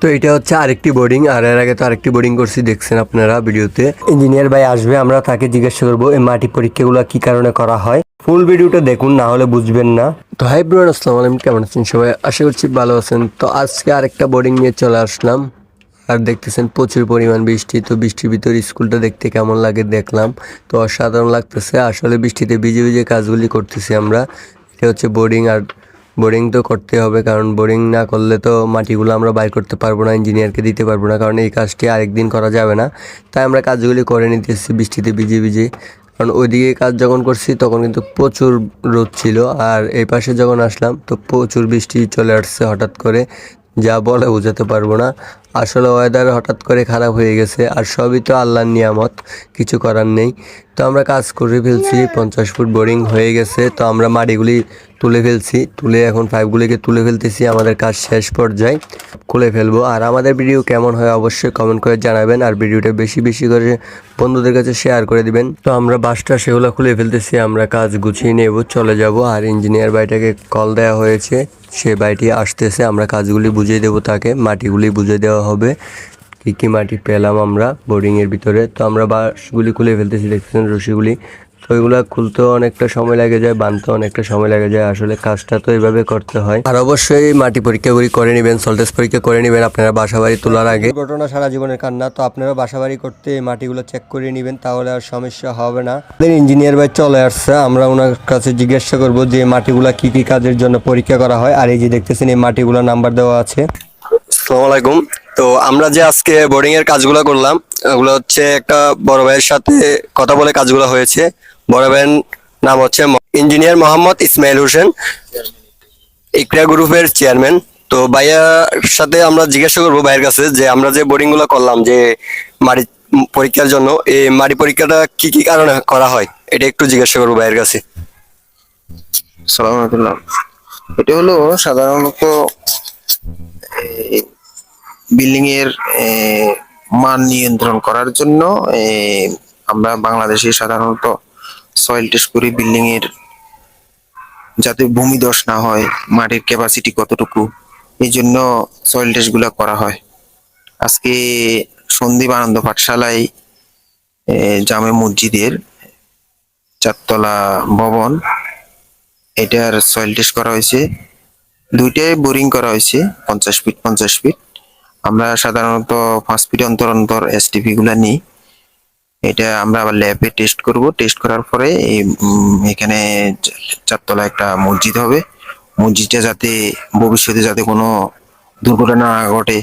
তো এটা হচ্ছে আরেকটি বোর্ডিং, আর এর আগে তো আরেকটি বোর্ডিং করছি, দেখছেন আপনারা ভিডিওতে। ইঞ্জিনিয়ার ভাই আসবে, আমরা তাকে জিজ্ঞাসা করবো এই মাটি পরীক্ষাগুলো কি কারণে করা হয়। ফুল ভিডিওটা দেখুন, না হলে বুঝবেন না। তো হাই ব্রোন, আসসালামু আলাইকুম, কেমন আছেন সবাই? আশা করছি ভালো আছেন। তো আজকে আরেকটা বোর্ডিং নিয়ে চলে আসলাম, আর দেখতেছেন প্রচুর পরিমাণ বৃষ্টি। তো বৃষ্টির ভিতর স্কুলটা দেখতে কেমন লাগে দেখলাম, তো অসাধারণ লাগতেছে। আসলে বৃষ্টিতে ভিজে ভিজে কাজগুলি করতেছি আমরা। এটা হচ্ছে বোর্ডিং, আর বোরিং তো করতে হবে, কারণ বোরিং না করলে তো মাটিগুলো আমরা বাইর করতে পারবো না, ইঞ্জিনিয়ারকে দিতে পারবো না, কারণ এই কাজটি আরেকদিন করা যাবে না। তাই আমরা কাজগুলি করে নিতেছি বৃষ্টিতে ভিজে ভিজে। কারণ ওইদিকে কাজ যখন করছি তখন কিন্তু প্রচুর রোদ ছিল, আর এই পাশে যখন আসলাম তো প্রচুর বৃষ্টি চলে আসছে হঠাৎ করে, যা বলে বোঝাতে পারবো না। আসলে ওয়েদার হঠাৎ করে খারাপ হয়ে গেছে, আর সবই তো আল্লাহর নিয়ামত, কিছু করার নেই। তো আমরা কাজ করে ফেলছি, 50 ফুট বোরিং হয়ে গেছে। তো আমরা মাটিগুলি তুলে ফেলছি, তুলে এখন পাইপগুলিকে তুলে ফেলতেছি। আমাদের কাজ শেষ পর্যায়ে, খুলে ফেলবো। আর আমাদের ভিডিও কেমন হয় অবশ্যই কমেন্ট করে জানাবেন, আর ভিডিওটা বেশি বেশি করে বন্ধুদের কাছে শেয়ার করে দিবেন। তো আমরা বাসটা সেগুলো খুলে ফেলতেছি, আমরা কাজ গুছিয়ে নেব, চলে যাব। আর ইঞ্জিনিয়ার ভাইটাকে কল দেওয়া হয়েছে, সে ভাইটি আসতেছে, আমরা কাজগুলি বুঝিয়ে দেবো তাকে, মাটিগুলি বুঝিয়ে দেওয়া হবে কী কী মাটি পেলাম আমরা বোর্ডিংয়ের ভিতরে। তো আমরা বাঁশগুলি খুলে ফেলতেছি, দেখতেছেন রশিগুলি। তো ওইগুলো খুলতেও অনেকটা সময় লাগে যায়, বাঁধতেও অনেকটা সময় লাগে যায়। আসলে কাজটা তো এইভাবে করতে হয়। আর অবশ্যই মাটি পরীক্ষাগুলি করে নেবেন, সল্টেজ পরীক্ষা করে নেবেন আপনারা বাসাবাড়ি তোলার আগে। ঘটনা সারা জীবনের কান্না, তো আপনারা বাসাবাড়ি করতে এই মাটিগুলো চেক করে নেবেন, তাহলে আর সমস্যা হবে না। ইঞ্জিনিয়ার ভাই চলে আসছে, আমরা ওনার কাছে জিজ্ঞাসা করবো যে মাটিগুলা কি কি কাজের জন্য পরীক্ষা করা হয়। আর এই যে দেখতেছেন এই মাটিগুলোর নাম্বার দেওয়া আছে। আসসালামু আলাইকুম। তো আমরা যে আজকে বোর্ডিং এর কাজগুলো করলাম, ওগুলো হচ্ছে একটা বড় ভাইয়ের সাথে কথা বলে কাজগুলো হয়েছে। বড় ভাইয়ের নাম হচ্ছে ইঞ্জিনিয়ার মোহাম্মদ ইসমাইল হোসেন, ইকরা গ্রুপের চেয়ারম্যান। তো ভাইয়ার সাথে আমরা জিজ্ঞাসা করবো ভাইয়ের কাছে যে আমরা যে বোর্ডিং গুলো করলাম যে মাটি পরীক্ষার জন্য, এই মাটি পরীক্ষাটা কি কি কারণে করা হয় এটা একটু জিজ্ঞাসা করবো ভাইয়ের কাছে। সালাম আলাইকুম। এটা হলো সাধারণত বিল্ডিং এর মান নিয়ন্ত্রণ করার জন্য আমরা বাংলাদেশে সাধারণত সয়েল টেস্ট করি বিল্ডিং এর, যাতে ভূমিধস না হয়, মাটির ক্যাপাসিটি কতটুকু, এই জন্য সয়েল টেস্ট গুলা করা হয়। আজকে সন্দীপ আনন্দ পাঠশালায় জামে মসজিদের 4 তলা ভবন, এটার সয়েল টেস্ট করা হয়েছে। দুইটাই বোরিং করা হয়েছে 50 ফিট 50 ফিট। আমরা সাধারণত 5 ফিট অন্তর অন্তর এসটিপি গুলা নিই। এটা আমরা আবার ল্যাবে টেস্ট করব। টেস্ট করার পরে এখানে 4 তলা একটা মসজিদ হবে। মসজিদটা যাতে ভবিষ্যতে যাতে কোনো দুর্ঘটনা না ঘটে,